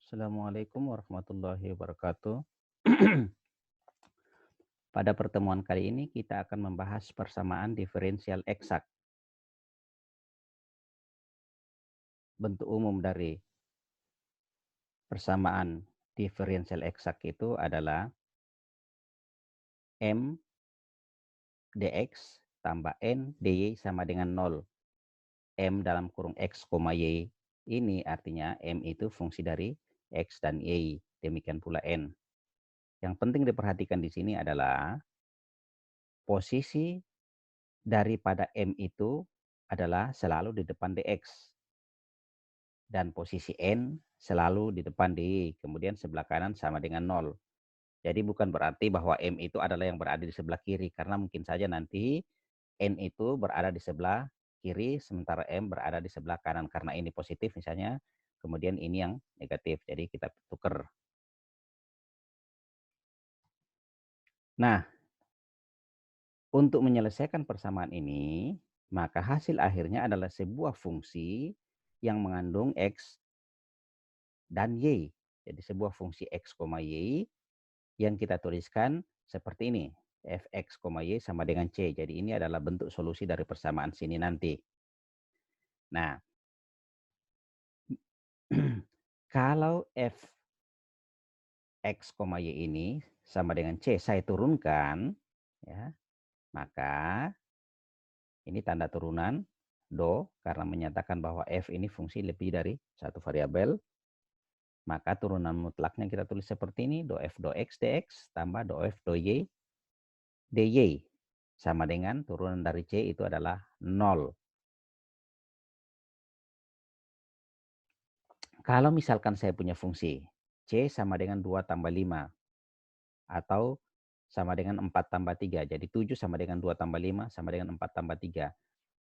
Assalamualaikum warahmatullahi wabarakatuh. Pada pertemuan kali ini kita akan membahas persamaan diferensial eksak. Bentuk umum dari persamaan diferensial eksak itu adalah M dx tambah N dy sama dengan 0. M dalam kurung X, Y ini artinya M itu fungsi dari X dan Y. Demikian pula N. Yang penting diperhatikan di sini adalah posisi daripada M itu adalah selalu di depan dx. Dan posisi N selalu di depan dy. Kemudian sebelah kanan sama dengan 0. Jadi bukan berarti bahwa M itu adalah yang berada di sebelah kiri. Karena mungkin saja nanti N itu berada di sebelah kiri, sementara M berada di sebelah kanan. Karena ini positif misalnya, kemudian ini yang negatif. Jadi kita tukar. Nah, untuk menyelesaikan persamaan ini, maka hasil akhirnya adalah sebuah fungsi yang mengandung X dan Y. Jadi sebuah fungsi X, Y yang kita tuliskan seperti ini. Fx, Y sama dengan C. Jadi ini adalah bentuk solusi dari persamaan sini nanti. Nah, kalau Fx, Y ini sama dengan C, saya turunkan, ya, maka ini tanda turunan do, karena menyatakan bahwa F ini fungsi lebih dari satu variabel. Maka turunan mutlaknya kita tulis seperti ini, do F do X dx tambah do F do Y dy. Sama dengan turunan dari C itu adalah 0. Kalau misalkan saya punya fungsi C sama dengan 2 tambah 5 atau sama dengan 4 tambah 3. Jadi 7 sama dengan 2 tambah 5 sama dengan 4 tambah 3.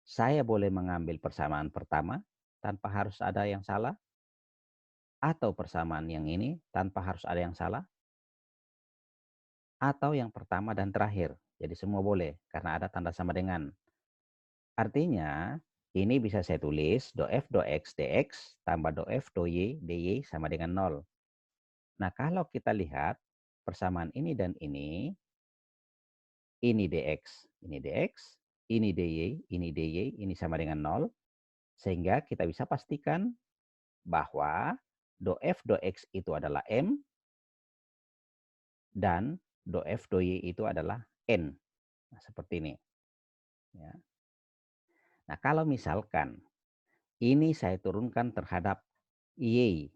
Saya boleh mengambil persamaan pertama tanpa harus ada yang salah, atau persamaan yang ini tanpa harus ada yang salah, atau yang pertama dan terakhir. Jadi semua boleh karena ada tanda sama dengan. Artinya ini bisa saya tulis do F do X dx tambah do F do Y dy sama dengan 0. Nah, kalau kita lihat persamaan ini dan ini dx, ini dx, ini dy, ini sama dengan 0. Sehingga kita bisa pastikan bahwa do F do X itu adalah M dan do F do Y itu adalah N. Nah, seperti ini. Ya. Nah, kalau misalkan ini saya turunkan terhadap Y,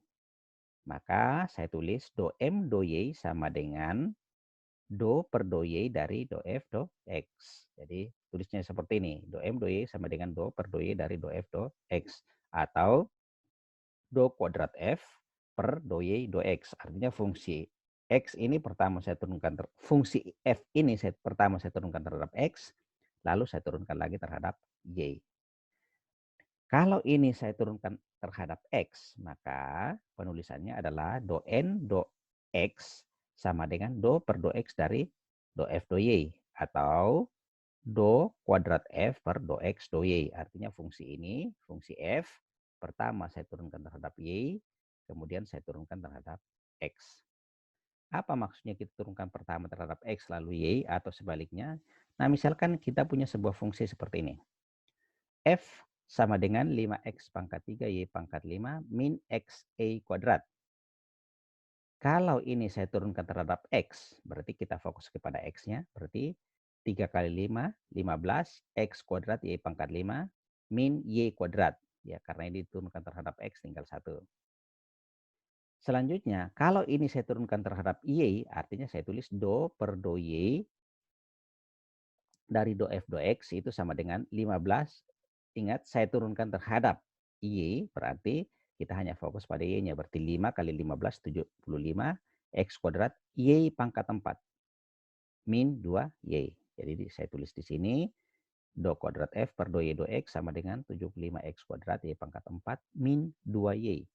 maka saya tulis do M do Y sama dengan do per do Y dari do F do X. Jadi tulisnya seperti ini. Do M do Y sama dengan do per do Y dari do F do X. Atau do kuadrat F per do Y do X. Artinya fungsi X ini pertama saya turunkan, fungsi F ini pertama saya turunkan terhadap X. Lalu saya turunkan lagi terhadap Y. Kalau ini saya turunkan terhadap X, maka penulisannya adalah do N do X sama dengan do per do X dari do F do Y. Atau do kuadrat F per do X do Y. Artinya fungsi ini, fungsi F, pertama saya turunkan terhadap Y, kemudian saya turunkan terhadap X. Apa maksudnya kita turunkan pertama terhadap X lalu Y atau sebaliknya? Nah, misalkan kita punya sebuah fungsi seperti ini. F sama dengan 5x pangkat 3 Y pangkat 5 min XA kuadrat. Kalau ini saya turunkan terhadap X, berarti kita fokus kepada X-nya. Berarti 3 kali 5, 15, X kuadrat Y pangkat 5, min Y kuadrat. Ya, karena ini diturunkan terhadap X tinggal 1. Selanjutnya, kalau ini saya turunkan terhadap Y, artinya saya tulis do per do Y dari do F do X itu sama dengan 15. Ingat, saya turunkan terhadap Y, berarti kita hanya fokus pada Y-nya. Berarti 5 kali 15, 75. X kuadrat, Y pangkat 4. Min 2Y. Jadi saya tulis di sini, do kuadrat F per do Y do X sama dengan 75X kuadrat Y pangkat 4 min 2Y.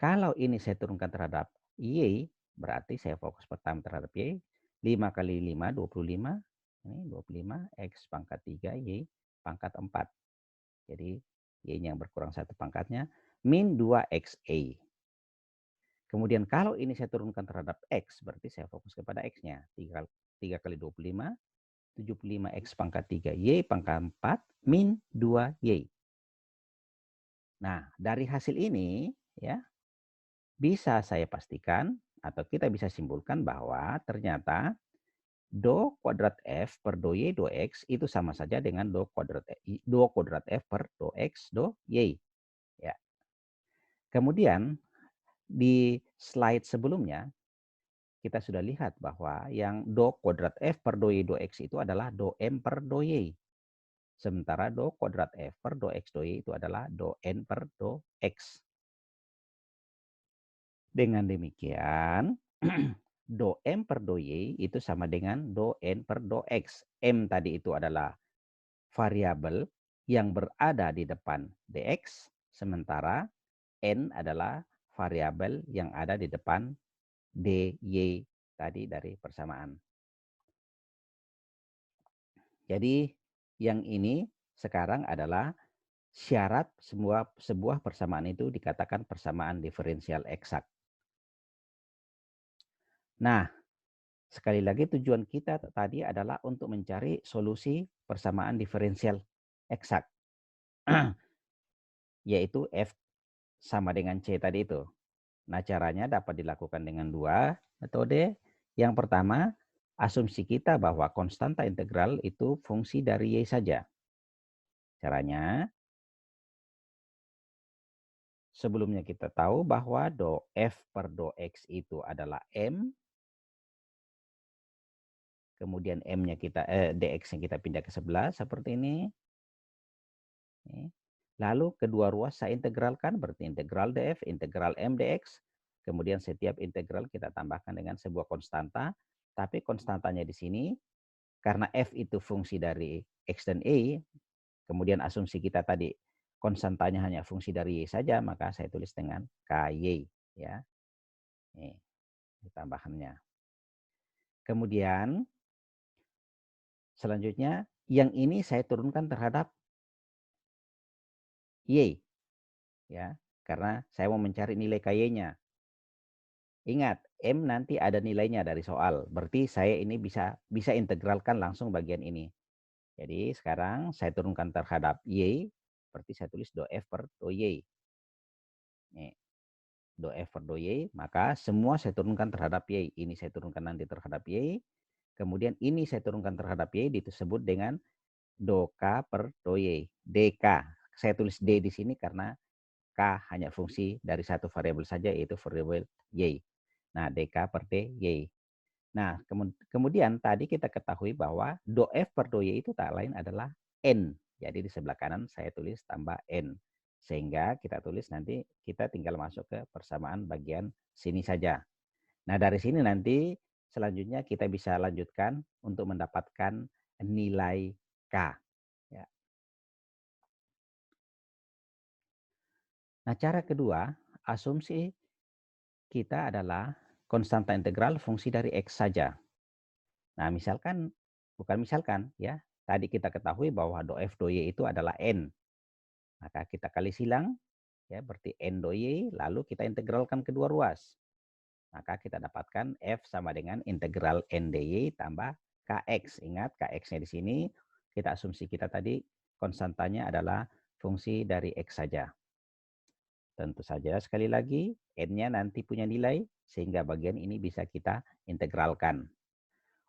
Kalau ini saya turunkan terhadap Y, berarti saya fokus pertama terhadap Y. 5 kali 5, 25. Ini 25, X pangkat 3, Y pangkat 4. Jadi Y-nya yang berkurang 1 pangkatnya. Min 2XA. Kemudian kalau ini saya turunkan terhadap X, berarti saya fokus kepada X-nya. 3 kali 25, 75X pangkat 3, Y pangkat 4, min 2Y. Nah, dari hasil ini, ya, bisa saya pastikan atau kita bisa simpulkan bahwa ternyata do kuadrat F per do Y do X itu sama saja dengan do kuadrat F per do X do Y. Ya. Kemudian di slide sebelumnya kita sudah lihat bahwa yang do kuadrat F per do Y do X itu adalah do M per do Y. Sementara do kuadrat F per do X do Y itu adalah do N per do X. Dengan demikian, do M per do Y itu sama dengan do N per do X. M tadi itu adalah variabel yang berada di depan dx, sementara N adalah variabel yang ada di depan dy tadi dari persamaan. Jadi yang ini sekarang adalah syarat sebuah persamaan itu dikatakan persamaan diferensial eksak. Nah, sekali lagi tujuan kita tadi adalah untuk mencari solusi persamaan diferensial eksak, yaitu F sama dengan C tadi itu. Nah, caranya dapat dilakukan dengan dua metode. Yang pertama, asumsi kita bahwa konstanta integral itu fungsi dari Y saja. Caranya, sebelumnya kita tahu bahwa do F per do X itu adalah M, kemudian M-nya dx-nya kita pindah ke sebelah seperti ini. Lalu kedua ruas saya integralkan, berarti integral df, integral m dx. Kemudian setiap integral kita tambahkan dengan sebuah konstanta, tapi konstantanya di sini karena f itu fungsi dari x dan y, kemudian asumsi kita tadi konstantanya hanya fungsi dari y saja, maka saya tulis dengan ky, ya. Ini tambahannya. Kemudian selanjutnya yang ini saya turunkan terhadap y, ya, karena saya mau mencari nilai ky-nya. Ingat, M nanti ada nilainya dari soal. Berarti saya ini bisa integralkan langsung bagian ini. Jadi sekarang saya turunkan terhadap Y, berarti saya tulis do F per do Y. Nih, do F per do Y, maka semua saya turunkan terhadap Y. Ini saya turunkan nanti terhadap Y. Kemudian ini saya turunkan terhadap Y, disebut dengan do K per do Y. DK. Saya tulis D di sini karena K hanya fungsi dari satu variabel saja, yaitu variabel Y. Nah, DK per DY. Nah, kemudian tadi kita ketahui bahwa do F per do Y itu tak lain adalah N. Jadi di sebelah kanan saya tulis tambah N. Sehingga kita tulis nanti kita tinggal masuk ke persamaan bagian sini saja. Nah, dari sini nanti selanjutnya kita bisa lanjutkan untuk mendapatkan nilai K. Ya. Nah, cara kedua, asumsi kita adalah konstanta integral fungsi dari X saja. Nah, bukan misalkan ya, tadi kita ketahui bahwa do F do Y itu adalah N. Maka kita kali silang, ya berarti N do Y, lalu kita integralkan kedua ruas. Maka kita dapatkan F sama dengan integral N dy tambah Kx. Ingat, Kx-nya di sini, kita asumsi kita tadi konstantanya adalah fungsi dari X saja. Tentu saja sekali lagi, N-nya nanti punya nilai, sehingga bagian ini bisa kita integralkan.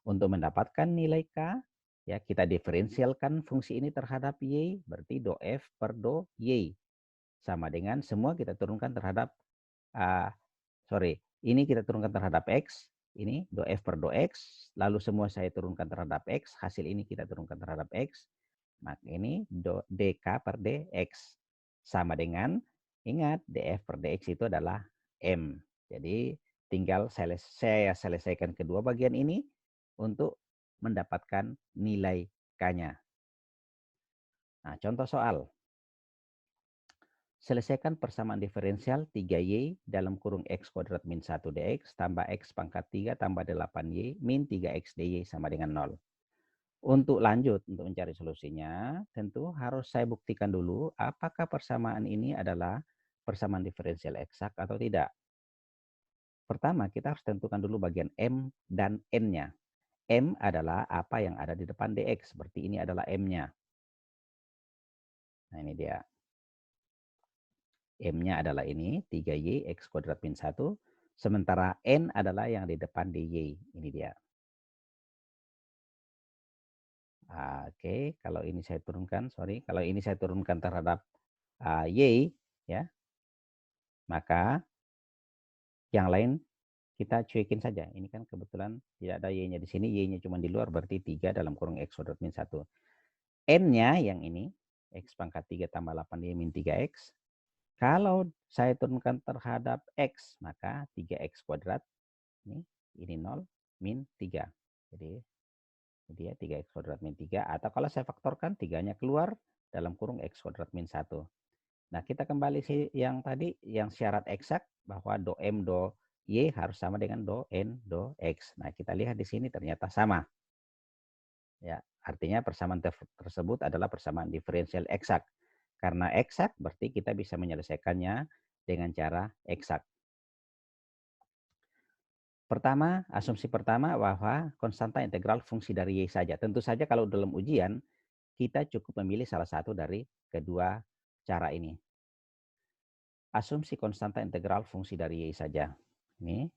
Untuk mendapatkan nilai K, ya kita diferensialkan fungsi ini terhadap Y, berarti do F per do Y. Sama dengan semua kita turunkan terhadap, ini kita turunkan terhadap X, ini do F per do X, lalu semua saya turunkan terhadap X, hasil ini kita turunkan terhadap X, maka ini dk per dx. Sama dengan, ingat df per dx itu adalah M. Jadi tinggal saya selesaikan kedua bagian ini untuk mendapatkan nilai K-nya. Nah, contoh soal. Selesaikan persamaan diferensial 3y dalam kurung x kuadrat min 1 dx tambah x pangkat 3 tambah 8y min 3x dy sama dengan 0. Untuk lanjut, untuk mencari solusinya, tentu harus saya buktikan dulu apakah persamaan ini adalah persamaan diferensial eksak atau tidak. Pertama, kita harus tentukan dulu bagian M dan N-nya. M adalah apa yang ada di depan DX. Seperti ini adalah M-nya. Nah, ini dia. M-nya adalah ini, 3Y X kuadrat min 1. Sementara N adalah yang di depan DY. Ini dia. Oke, kalau ini saya turunkan, kalau ini saya turunkan terhadap Y, ya, maka yang lain kita cuekin saja. Ini kan kebetulan tidak ada Y-nya di sini, Y-nya cuma di luar, berarti 3 dalam kurung X kuadrat min 1. N-nya yang ini, X pangkat 3 tambah 8Y min 3X. Kalau saya turunkan terhadap X, maka 3X kuadrat, ini 0, min 3. Jadi dia 3X kuadrat min 3, atau kalau saya faktorkan, 3-nya keluar dalam kurung X kuadrat min 1. Nah, kita kembali yang tadi, yang syarat eksak, bahwa do M, do Y harus sama dengan do N, do X. Nah, kita lihat di sini ternyata sama. Ya, artinya persamaan tersebut adalah persamaan diferensial eksak. Karena eksak, berarti kita bisa menyelesaikannya dengan cara eksak. Pertama, asumsi pertama bahwa konstanta integral fungsi dari Y saja. Tentu saja kalau dalam ujian, kita cukup memilih salah satu dari kedua cara ini. Asumsi konstanta integral fungsi dari Y saja. Ini,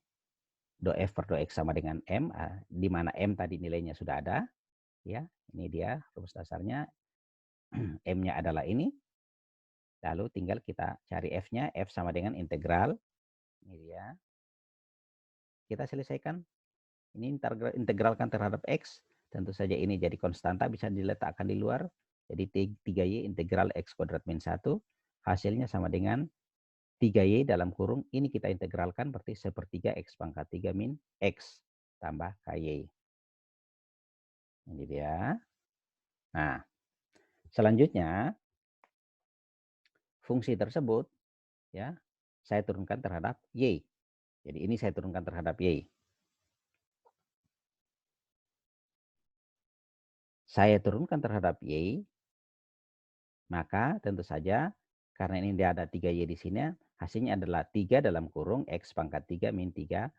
do F per do X sama dengan M, di mana M tadi nilainya sudah ada. Ya, ini dia rumus dasarnya. M-nya adalah ini. Lalu tinggal kita cari F-nya. F sama dengan integral. Ini dia. Kita selesaikan. Ini integralkan terhadap X. Tentu saja ini jadi konstanta, bisa diletakkan di luar. Jadi 3Y integral X kuadrat min 1. Hasilnya sama dengan 3Y dalam kurung. Ini kita integralkan, berarti 1/3 X pangkat 3 min X tambah KY. Ini dia. Nah, selanjutnya fungsi tersebut, ya, saya turunkan terhadap Y. Jadi ini saya turunkan terhadap Y. Saya turunkan terhadap Y, maka tentu saja karena ini dia ada 3Y di sini, hasilnya adalah 3 dalam kurung X pangkat 3 min 3,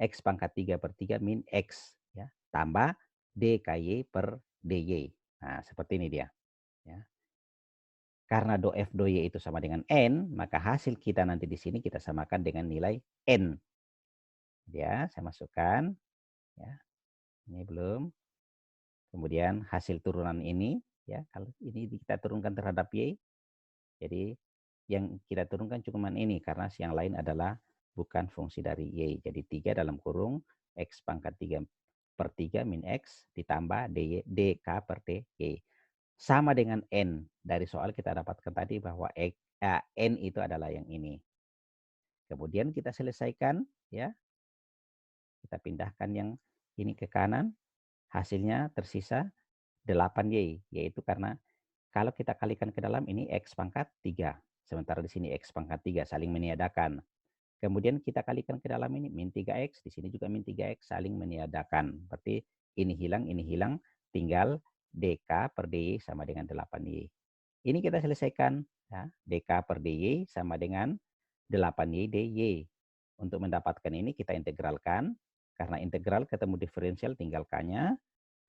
X pangkat 3 per 3 min X, ya, tambah DKY per DY. Nah, seperti ini dia. Ya. Karena do F do Y itu sama dengan N, maka hasil kita nanti di sini kita samakan dengan nilai N. Ya, saya masukkan. Ya, ini belum. Kemudian hasil turunan ini, ya, kalau ini kita turunkan terhadap Y, jadi yang kita turunkan cuma ini, karena yang lain adalah bukan fungsi dari Y. Jadi 3 dalam kurung X pangkat 3 per 3 min X ditambah DK per DY. Sama dengan N. Dari soal kita dapatkan tadi bahwa N itu adalah yang ini. Kemudian kita selesaikan, ya. Kita pindahkan yang ini ke kanan. Hasilnya tersisa 8Y, yaitu karena kalau kita kalikan ke dalam ini X pangkat 3. Sementara di sini X pangkat 3 saling meniadakan. Kemudian kita kalikan ke dalam ini min 3X, di sini juga min 3X saling meniadakan. Berarti ini hilang, tinggal DK per DY sama dengan 8Y. Ini kita selesaikan. Ya, DK per DY sama dengan 8Y DY. Untuk mendapatkan ini kita integralkan. Karena integral ketemu diferensial tinggal K-nya.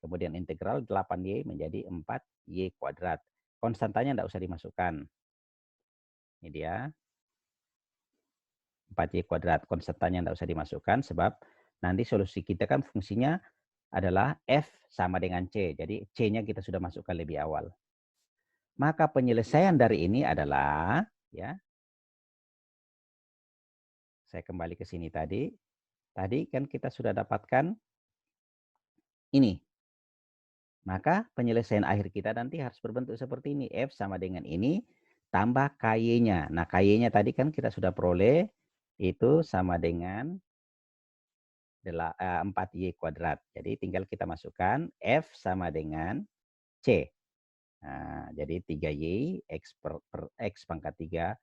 Kemudian integral 8Y menjadi 4Y kuadrat. Konstantanya tidak usah dimasukkan. Ini dia. 4Y kuadrat. Konstantanya tidak usah dimasukkan sebab nanti solusi kita kan fungsinya adalah F sama dengan C. Jadi C-nya kita sudah masukkan lebih awal. Maka penyelesaian dari ini adalah, ya, saya kembali ke sini tadi. Tadi kan kita sudah dapatkan ini. Maka penyelesaian akhir kita nanti harus berbentuk seperti ini. F sama dengan ini tambah KY-nya. Nah, KY-nya tadi kan kita sudah peroleh. Itu sama dengan 4Y kuadrat. Jadi tinggal kita masukkan F sama dengan C. Nah, jadi 3Y X per X pangkat 3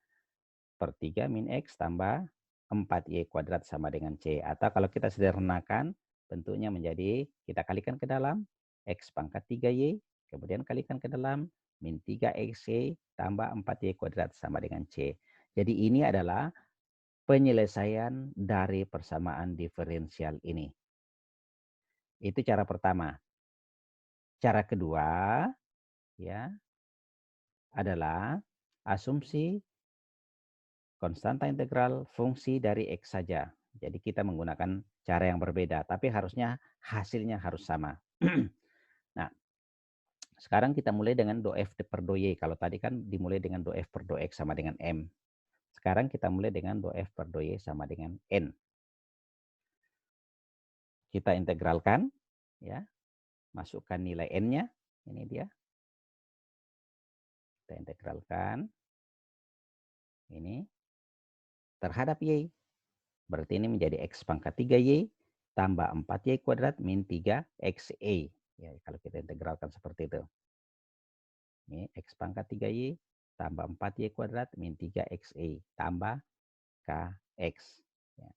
per 3 min X tambah 4Y kuadrat sama dengan C. Atau kalau kita sederhanakan, bentuknya menjadi, kita kalikan ke dalam, X pangkat 3Y, kemudian kalikan ke dalam, min 3XY tambah 4Y kuadrat sama dengan C. Jadi ini adalah penyelesaian dari persamaan diferensial ini. Itu cara pertama. Cara kedua ya adalah asumsi konstanta integral fungsi dari X saja. Jadi kita menggunakan cara yang berbeda, tapi harusnya hasilnya harus sama. Nah, sekarang kita mulai dengan do F per do Y. Kalau tadi kan dimulai dengan do F per do X sama dengan M. Sekarang kita mulai dengan do F per do Y sama dengan N. Kita integralkan, ya, masukkan nilai N-nya. Ini dia. Kita integralkan. Ini terhadap Y. Berarti ini menjadi X pangkat 3Y tambah 4Y kuadrat min 3XE. Ya, kalau kita integralkan seperti itu. Ini X pangkat 3Y tambah 4Y kuadrat min 3XE tambah KX. Ya.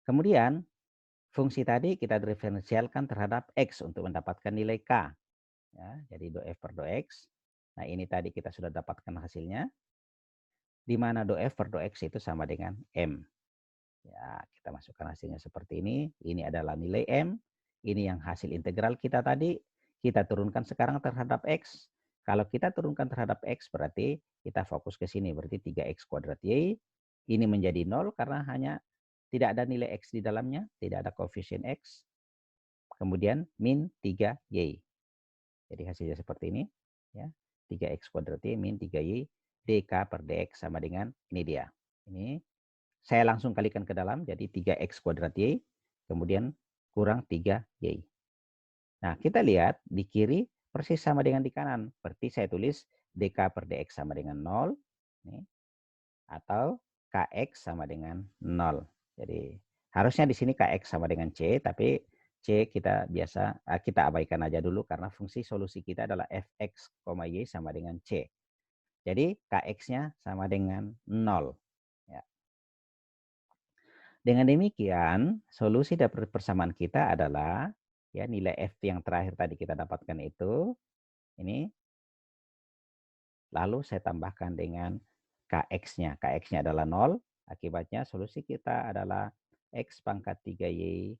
Kemudian, fungsi tadi kita diferensialkan terhadap X untuk mendapatkan nilai K. Ya, jadi do F per do X. Nah, ini tadi kita sudah dapatkan hasilnya. Di mana do F per do X itu sama dengan M. Ya, kita masukkan hasilnya seperti ini. Ini adalah nilai M. Ini yang hasil integral kita tadi. Kita turunkan sekarang terhadap X. Kalau kita turunkan terhadap X berarti kita fokus ke sini. Berarti 3X kuadrat Y. Ini menjadi 0 karena hanya tidak ada nilai X di dalamnya. Tidak ada koefisien X. Kemudian min 3Y. Jadi hasilnya seperti ini. Ya, 3X kuadrat Y min 3Y. dk per dx sama dengan ini dia. Ini saya langsung kalikan ke dalam, jadi 3x kuadrat Y, kemudian kurang 3Y. Nah, kita lihat di kiri persis sama dengan di kanan. Berarti saya tulis dk per dx sama dengan 0, nih, atau kx sama dengan 0. Jadi harusnya di sini kx sama dengan C, tapi C kita abaikan aja dulu karena fungsi solusi kita adalah fx, y sama dengan C. Jadi kx-nya sama dengan 0. Ya. Dengan demikian, solusi dari persamaan kita adalah ya nilai F yang terakhir tadi kita dapatkan itu ini, lalu saya tambahkan dengan Kx-nya. Kx-nya adalah 0, akibatnya solusi kita adalah X pangkat 3Y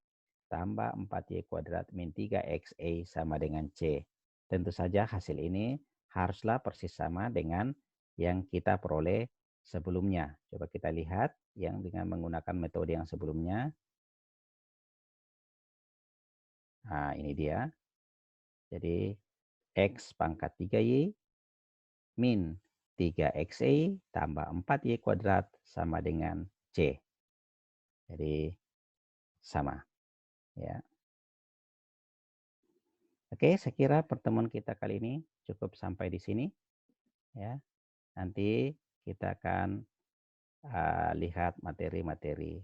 tambah 4Y kuadrat min 3XA sama dengan C. Tentu saja hasil ini haruslah persis sama dengan yang kita peroleh sebelumnya. Coba kita lihat yang dengan menggunakan metode yang sebelumnya. Nah, ini dia. Jadi X pangkat 3Y min 3XY tambah 4Y kuadrat sama dengan C. Jadi sama. Ya. Oke, saya kira pertemuan kita kali ini cukup sampai di sini. Ya. Nanti kita akan lihat materi-materi